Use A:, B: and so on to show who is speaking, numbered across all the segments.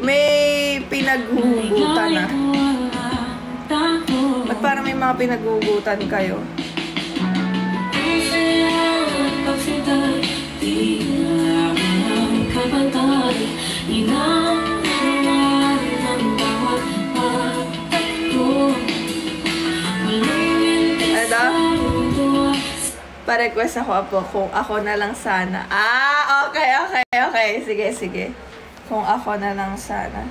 A: May pinaghuhugutan na. Ba't parang may mga pinaghuhugutan kayo? Ano? Pa-request ako kung ako na lang sana. Ah, okay. Sige. Kung ako na lang sana.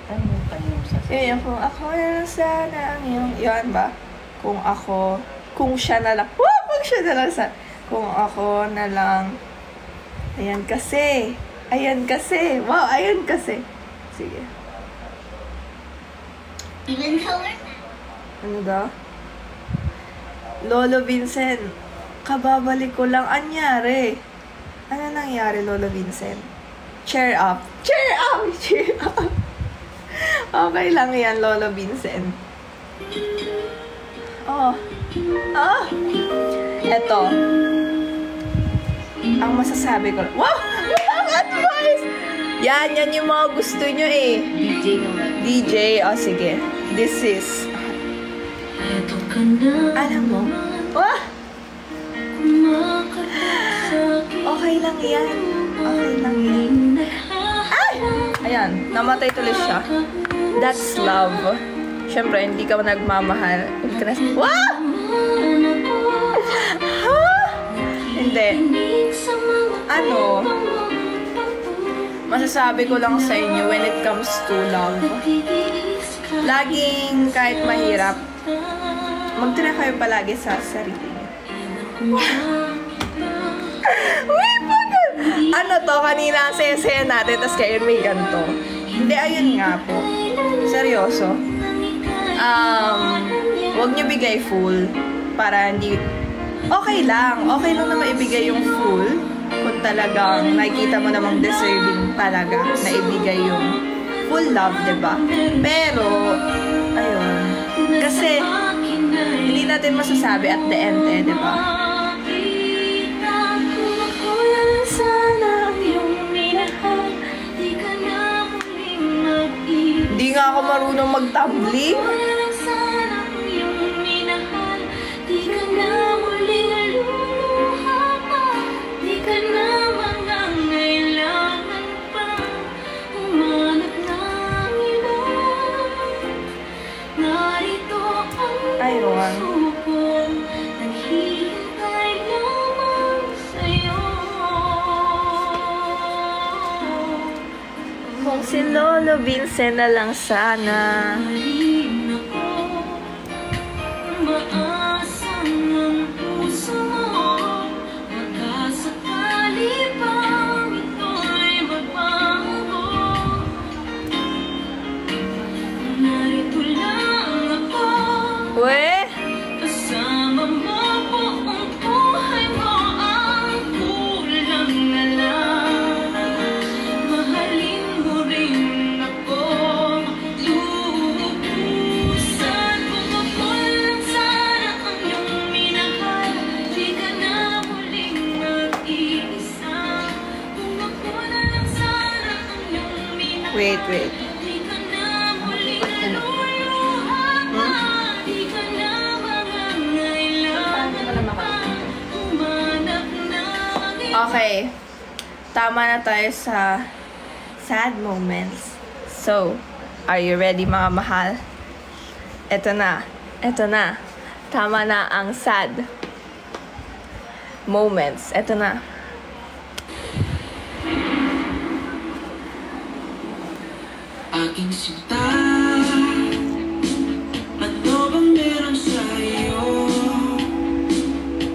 B: Ano yung kanyang sasabihin?
A: Yun, kung ako na lang sana. Yun ba? Kung siya na lang. Kung siya na lang sana. Kung ako na lang. Ayan kasi. Wow, ayan kasi. Sige.
C: Even color?
A: Ano daw? Lolo Vincent, kababalik ko lang. Anyari? Ano nangyari, Lolo Vincent? Cheer up. Okay lang yan, Lolo Vincent. Eto. Ang masasabi ko. Wow! Ang advice! Yan yung mga gusto nyo eh.
B: DJ naman.
A: DJ, sige. This is... Alam mo? Wah! Okay lang yan. Ay! Ayan, namatay tuloy siya. That's love. Siyempre, hindi ka nagmamahal. Wah! Hindi. Ano? Masasabi ko lang sa inyo when it comes to love. Laging kahit mahirap, magtira kayo palagi sa sarili niyo. Wait, bakit? Ano to? Kanina ang saya-saya natin, tas kayo may ganito. Hindi, ayun nga po. Seryoso. Huwag niyo bigay full para hindi... Okay lang na maibigay yung full kung talagang nakikita mo namang deserving talaga na ibigay yung full love, diba? Pero, ayun. Kasi, hindi natin masasabi at the end, diba? Hindi nga ako marunong mag-tumbling. Ayun. Kung si Lolo Vincent na lang sana. Wait. Okay. Tama na tayo sa sad moments. So, are you ready mga mahal? Ito na. Tama na ang sad moments. Ito na.
D: Aking sinta, ano bang meron sa'yo?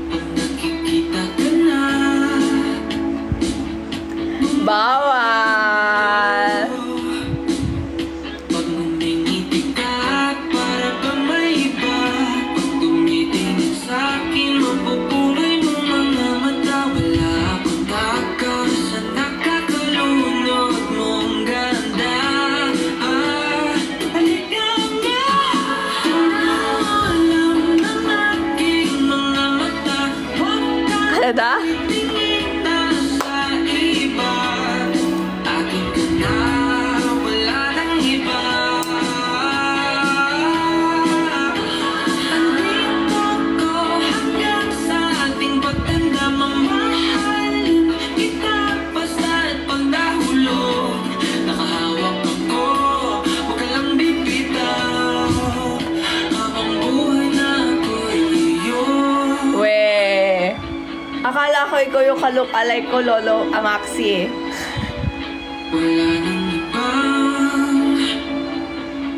D: Pag nakikita ka na,
A: bawal!
D: pag ngumingiti ka, para bang may iba. Pag tumitingin sa'kin, mapupuloy mo mga mata. Wala akong takas sa nakakalunod mong ganda.
A: tinutukoy ko yung ka-look-alike ko, Lolo Amaxi eh.
D: Wala nang ibang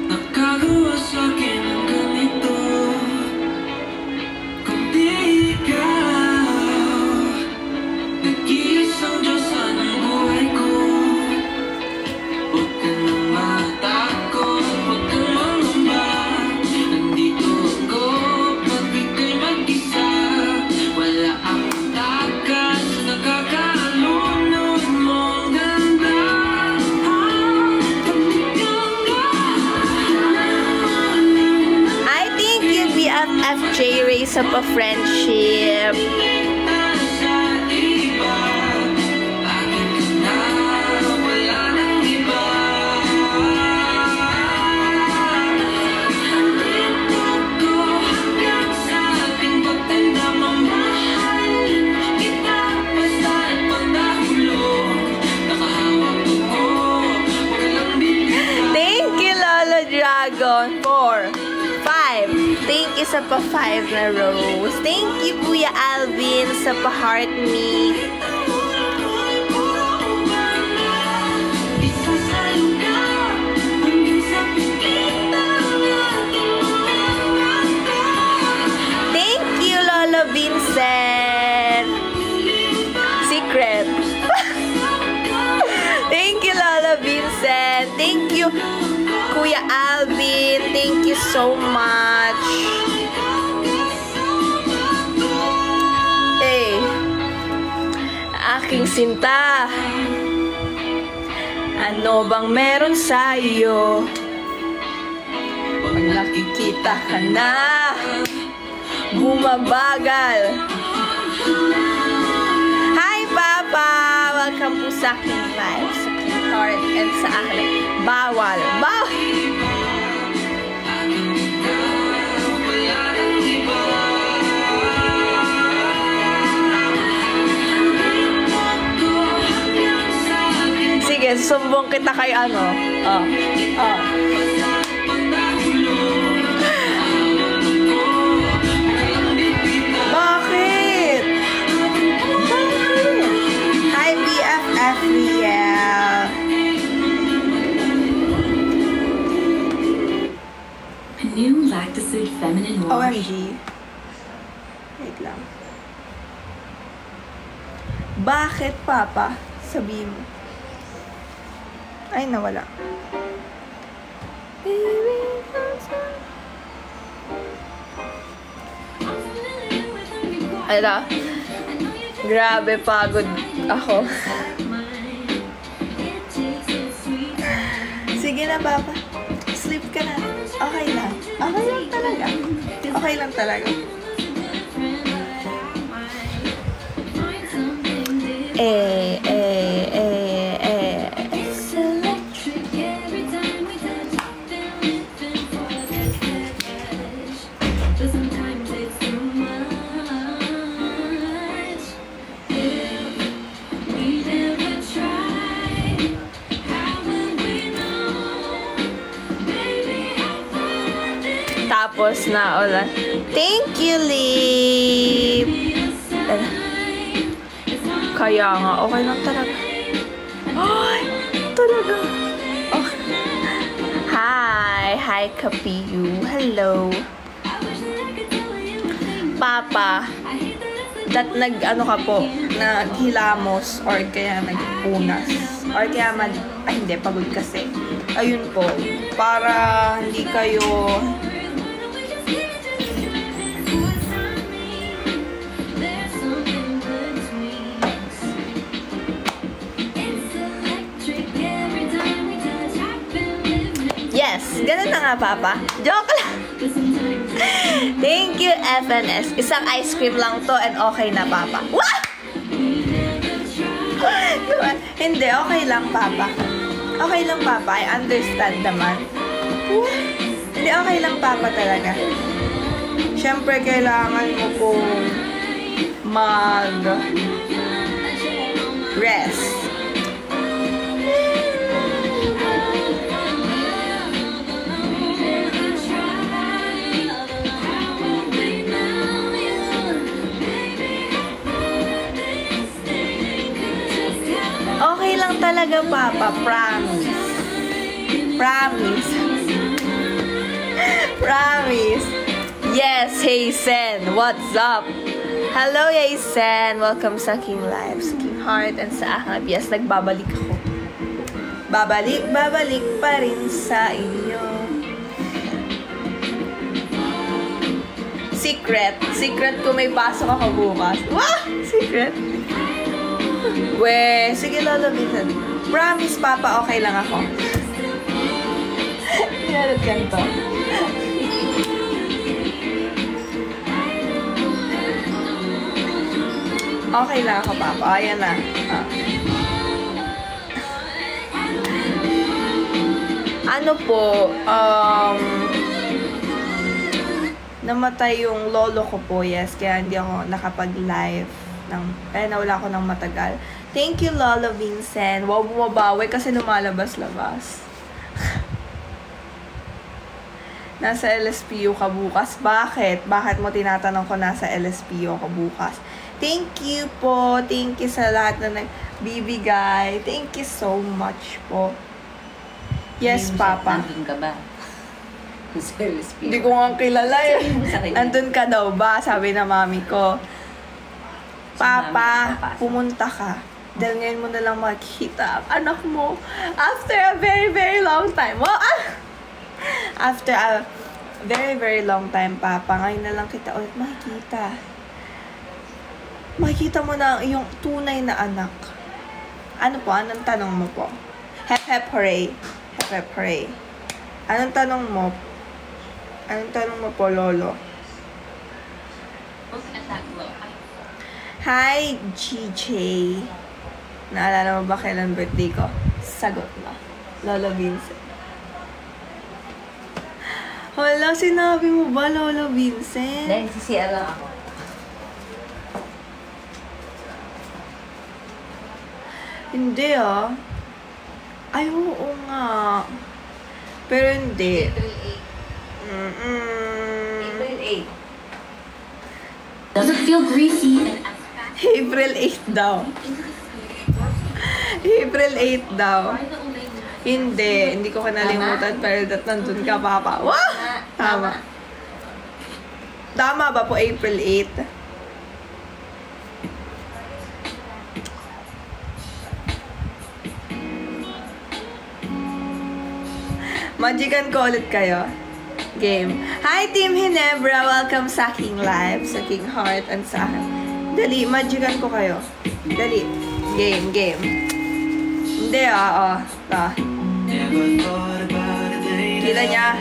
D: nakagawa sa'kin ng ganito, kundi ikaw. Nag-iisang Diyosa ng buhay ko. Huwag ka nang matakot, huwag kang mangamba. Nandito ako pag ika'y mag-isa. Wala akong takas, nakakaalunod mong ganda.
A: I think you BFF J-Ray sa pa-friendship.
D: Sa iba, akin ka na, wala nang iba. Nandito ko hanggang sa ating pagtanda, mamahal kita basta't pagdahulog. Nakahawak ako, walang bibitaw.
A: Thank you, Lolo Dragon. 4, 5. Thank you sa pa-5 na rose. Thank you, Kuya Alvin, sa pa-heart me. Thank you, Lolo Vincent. Secret. Thank you, Lolo Vincent. Thank you, Kuya Alvin. Thank you so much. Hey, aking sinta. Ano bang meron sa iyo? Pag nakikita ka na, bumabagal. Hi, Papa! Welcome po sa aking live, sa aking heart, and sa aking bawal. Bawal! Sige, susumbong kita kay ano. Bakit? Hi, BFF Riel.
C: New Lactacid Feminine Wash.
A: OMG. Wait lang. Bakit, Papa? Sabihin mo. Ay, nawala. Ala, grabe pagod ako. Sige na, Papa. Sleep ka na. Okay lang. Okay lang talaga. Okay lang talaga. Tapos na ulan. Thank you, Lip. Kaya nga, okay lang talaga. Ay, talaga. Okay. Hi, Kapiyu. Hello. Papa, that nag-ano ka po, naghilamos or kaya nagpunas or kaya hindi, pagod kasi. Ayun po, para hindi kayo yes, ganun na nga, Papa. Joke lang. Thank you, FNS. Isang ice cream lang to and okay na, Papa. Wah! Hindi, okay lang, Papa. Okay lang, Papa. I understand naman. Hindi, okay lang, Papa, talaga. Siyempre, kailangan mo pong mag-rest. talaga, Papa. Promise. Promise. Promise. Yes, Hazen. What's up? Hello, Hazen. Welcome sa King Live, sa King Heart, and sa Ahab. Yes, nagbabalik ako. Babalik pa rin sa inyo. Secret ko may pasok ako bukas. Wah! Secret? We, sige Lolo Vincent. Promise, Papa, okay lang ako. Hinalot ganito. Okay lang ako, Papa. Ayan na. Ano po, namatay yung lolo ko po, yes. Kaya hindi ako nakapag-live. Nawala ako ng matagal. Thank you, Lolo Vincent. Wow, bumabawi kasi lumalabas-labas. Nasa LSPU ka bukas. Bakit? Bakit mo tinatanong ko nasa LSPU ka bukas? Thank you po. Thank you sa lahat na nagbibigay. Thank you so much po. Yes, Papa.
B: Nandun ka ba? Sa LSPU.
A: Hindi ko nga kilala eh. Andun ka daw ba? Sabi na mami ko. Papa, pumunta ka. Dahil ngayon mo na lang makikita ang anak mo. After a very, very long time. Well, after a very, very long time, Papa, ngayon na lang kita ulit makikita. Makikita mo na yung tunay na anak. Ano po? Anong tanong mo po? Hep, hep, hooray. Hep, hep, hooray. Anong tanong mo? Anong tanong mo po, Lolo? Hi, GJ. Naalala mo ba kailan birthday ko? Sagot mo. Lolo Vincent. Hala, sinabi mo ba, Lolo Vincent?
B: Dahil CCR lang ako.
A: Hindi ah. Ay, oo nga. Pero hindi.
B: April 8.
C: Does it feel greasy?
A: April 8 daw. April 8 daw. Hindi ko kanalimutan, pero nandun ka, Papa. Wah! Tama. Tama ba po April 8? Magican ko ulit kayo. Game. Hi, Team Hinebra! Welcome sa King Live, sa King Heart, and sa akin. Dali, magican ko kayo. Dali. Game. Hindi, Kita niya.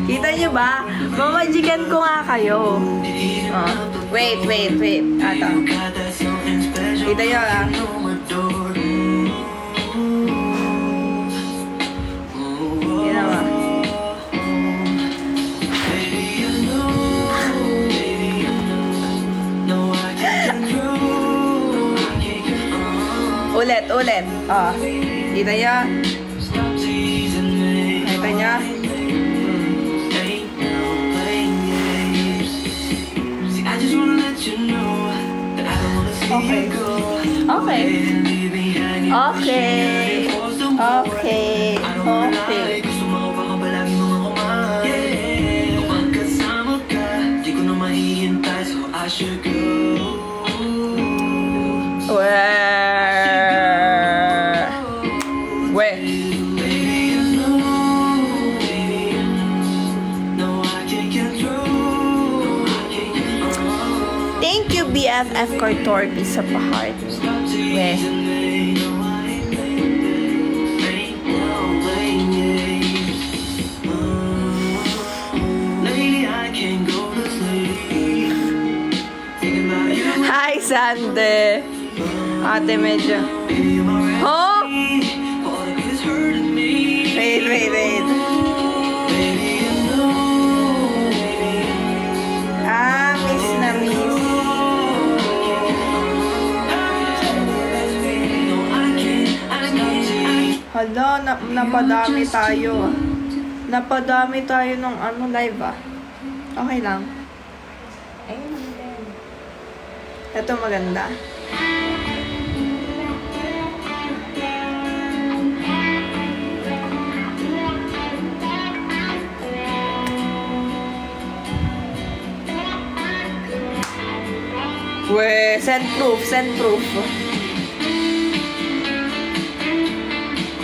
A: Kita niyo ba? Mamajikan ko nga kayo. Wait. Ato. Kita niyo ah. Ulit. Kita niya. Kita niya. Okay. Thank you, BFF Cortorbi sa pa-heart. Hi, Sande. Ate, medyo. Oh! Wait. Miss na miss. Hala, napadami tayo. Napadami tayo ng live ah. Okay lang. Ito maganda. We, send proof.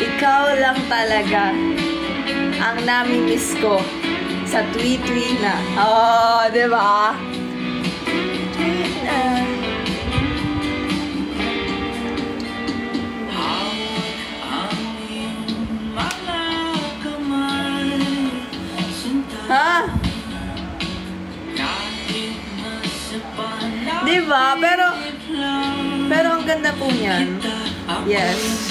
A: Ikaw lang talaga ang nami-miss ko sa tweet na. Oh, di ba? Tweet na. Ha? Di ba? Pero ang ganda po niyan. Yes.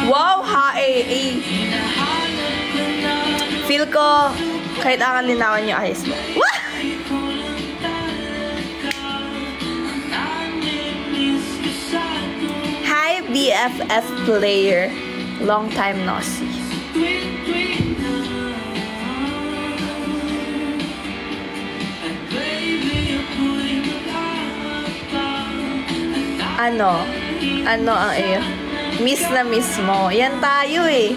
A: Wow, ha-eh. Feel ko, kahit ang linawan yung ayos mo. Wah! Hi, BFF player. Long time no see. Ano ang iyo? Miss na miss mo. Yan tayo eh.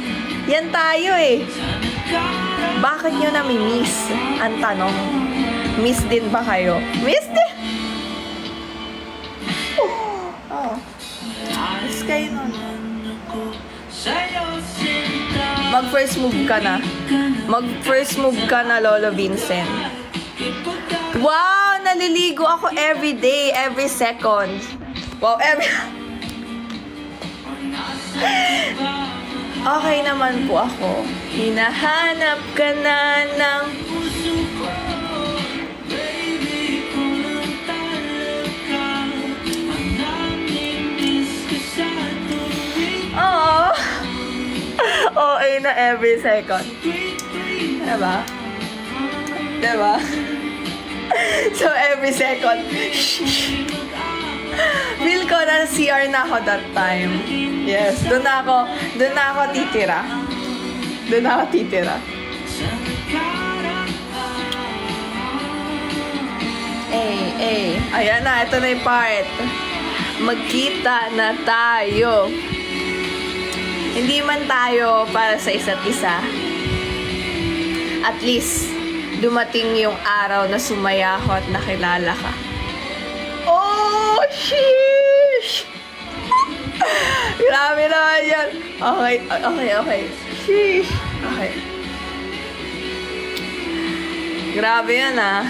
A: Bakit nyo nami-miss? Ang tanong. Miss din ba kayo? Miss din! Oh. Miss kayo nun. Mag-first move ka na, Lolo Vincent. Wow! Naliligo ako every day, every second. Wow, okay naman po ako. Hinahanap ka na ng puso ko. Oh, okay na every second. Diba? So, every second. Feel ko na CR na ako that time. Yes, doon na ako titira. Ayan na, ito na yung part. Magkita na tayo. Hindi man tayo para sa isa't isa. At least, dumating yung araw na sumaya ako at nakilala ka. Oh, sheesh! Grabe naman yan. Okay. Sheesh. Okay. Grabe yan ah.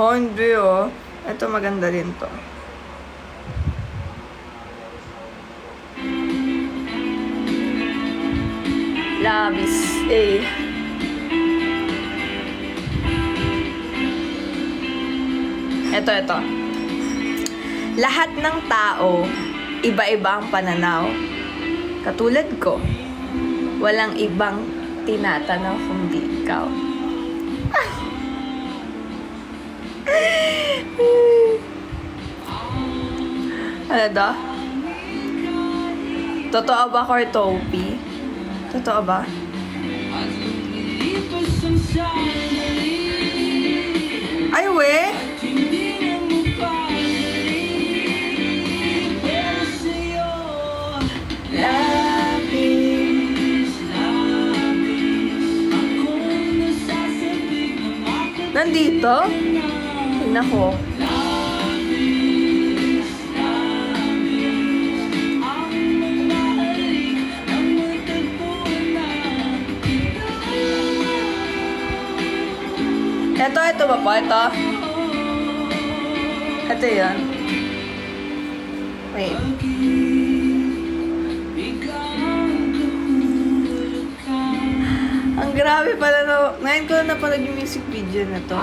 A: Hindi oh. Ito maganda rin to. Labis. Ito. Lahat ng tao, iba-iba ang pananaw. Katulad ko, walang ibang tinatanaw kundi ikaw. Ano daw? Totoo ba, Cortopi? Totoo ba? Ay, we? Nandito? Tingnan ko. Ito ba po? Ito yun. Wait. Ang grabe pala no. Ngayon ko na pala yung music video na to.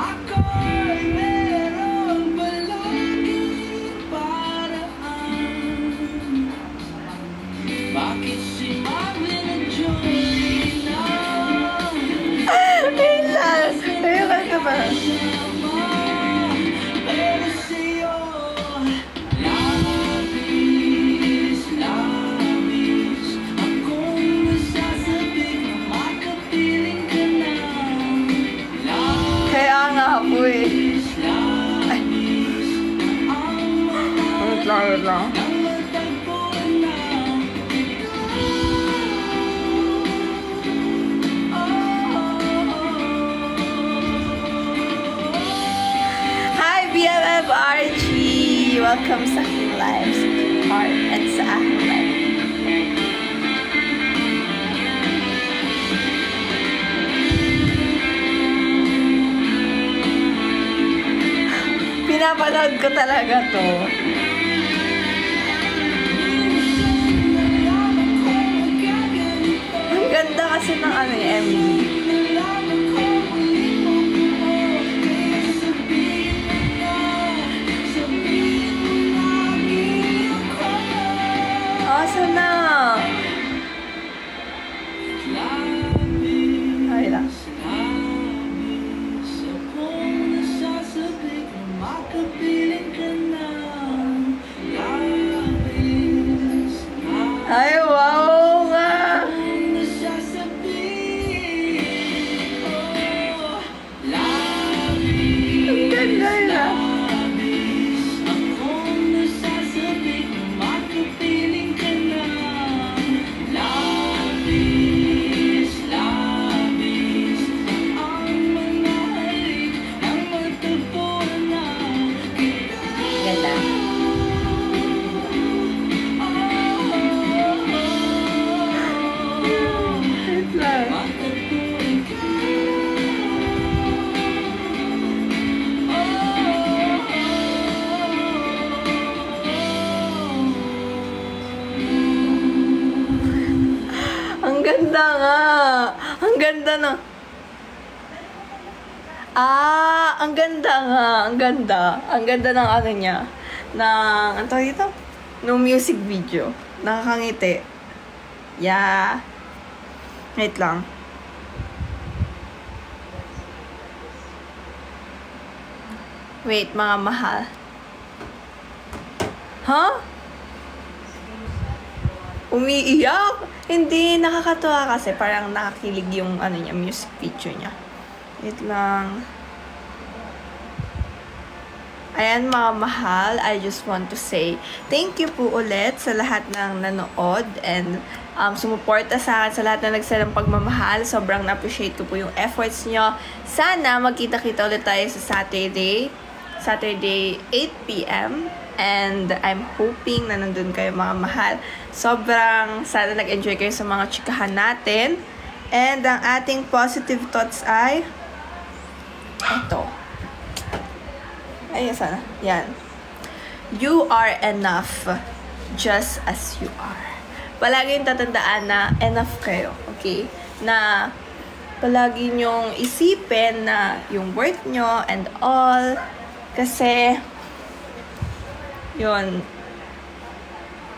A: talaga. Hi, BFF Archie! Welcome sa aking live, sa heart, at sa aking live. Pinapanood ko talaga to. Ang ganda kasi ng ano yung MV. Awesome na! Ay lang. Ay, wow nga! Ang ganda yun.
B: Ganda.
A: Wait lang. Ang ganda nga. Ang ganda na. Ang ganda nga. Ang ganda. Ang ganda ng ano niya. Ng, ano tawag dito? Ng music video. Nakakangiti. Yeah. Wait lang. Wait, mga mahal. Huh? Umiiyak? Hindi, nakakatuwa kasi parang nakakilig yung ano niya, music video niya. Wait lang. Ayan mga mahal, I just want to say thank you po ulit sa lahat ng nanood and sumuporta sa akin, sa lahat na nagsalang pagmamahal. Sobrang na-appreciate ko po yung efforts nyo. Sana magkita-kita ulit tayo sa Saturday 8 p.m. And I'm hoping na nandun kayo mga mahal. Sobrang sana nag-enjoy kayo sa mga chikahan natin. And ang ating positive thoughts ay ito. Ayun sana. Yan. You are enough just as you are. Palagi yung tatandaan na enough kayo. Okay? Na palagi nyong isipin na yung worth nyo and all. Kasi yun,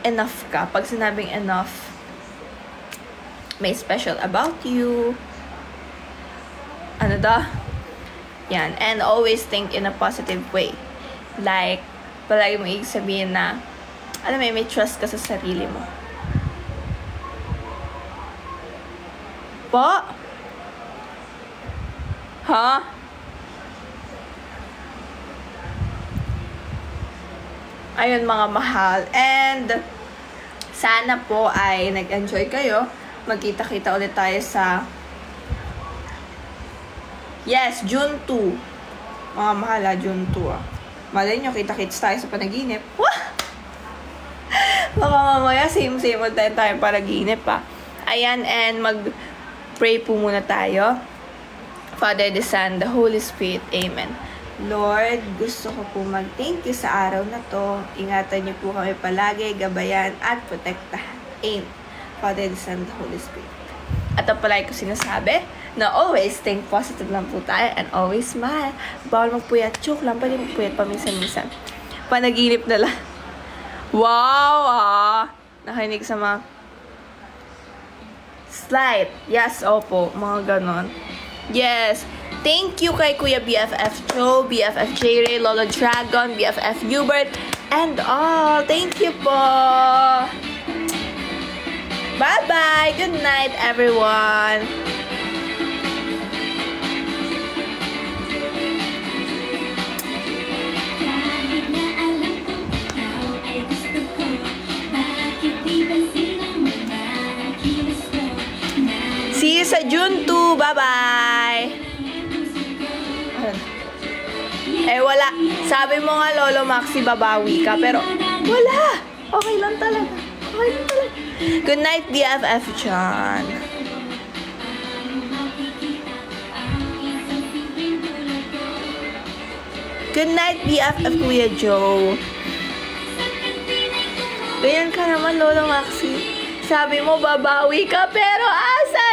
A: enough ka. Pag sinabing enough, may special about you. Ano da? Yan. And always think in a positive way. Like, palagi mo sabihin na, alam mo, may trust ka sa sarili mo. Po? Ha? Ayun mga mahal. And sana po ay nag-enjoy kayo. Magkita-kita ulit tayo sa June 2. Mga mahal June 2 Malay nyo, kita-kits tayo sa panaginip. Wah! Baka mamaya same-same tayo panaginip Ayan, and mag-pray po muna tayo. Father, the Son, the Holy Spirit. Amen. Lord, gusto ko po mag-thank you sa araw na to. Ingatan niyo po kami palagi, gabayan, at protektahan. Amen. Father, the Son, the Holy Spirit. At ang palagi ko sinasabi, na always think positive lang po tayo and always smile. Bawal magpuyat. Joke lang, pwede magpuyat paminsan-minsan. Panaginip na lang. Wow, nakinig sa mga slide. Yes, opo. Mga ganon. Yes. Thank you kay Kuya BFF Joe, BFF J-Ray, Lolo Dragon, BFF Hubert, and all. Thank you po. Bye-bye. Good night, everyone.
C: Kahit na alam kong ikaw ay gusto
A: sa June 2. Bye-bye! Eh, wala. Sabi mo nga, Lolo Maxi, babawi ka. Pero, wala. Okay lang talaga. Okay lang talaga. Good night, BFF John. Good night, BFF Kuya Joe. Ganyan ka naman, Lolo Maxi. Sabi mo, babawi ka. Pero, asan?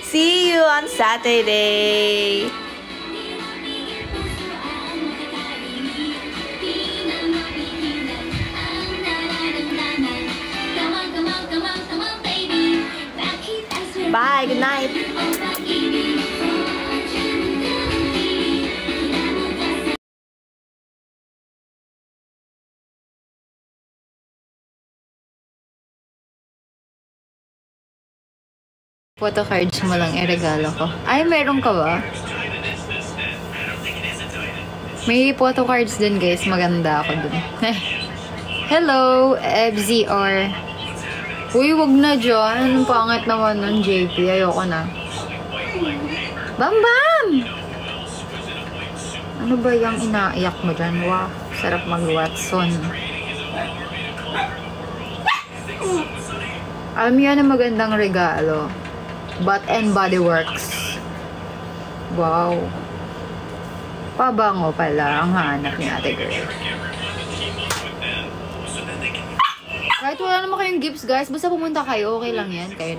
A: See you on Saturday. Bye, good night.
E: Photo cards mo lang iregalo ko. Ay, meron ka ba? May photo cards din, guys. Maganda ako dun. Hello, FZR. Uy, wag na dyan. Anong pangit naman nun, JP. Ayoko na. Bam! Ano ba yung inaiyak mo dyan? Wow, sarap mag-Watson. Alam mo yan ang magandang regalo. Bath and Body Works. Wow. Pabango pala ang hanap ni Ate Girl. Kahit wala naman kayong gifts, guys. Basta pumunta kayo, okay lang yan. Kayo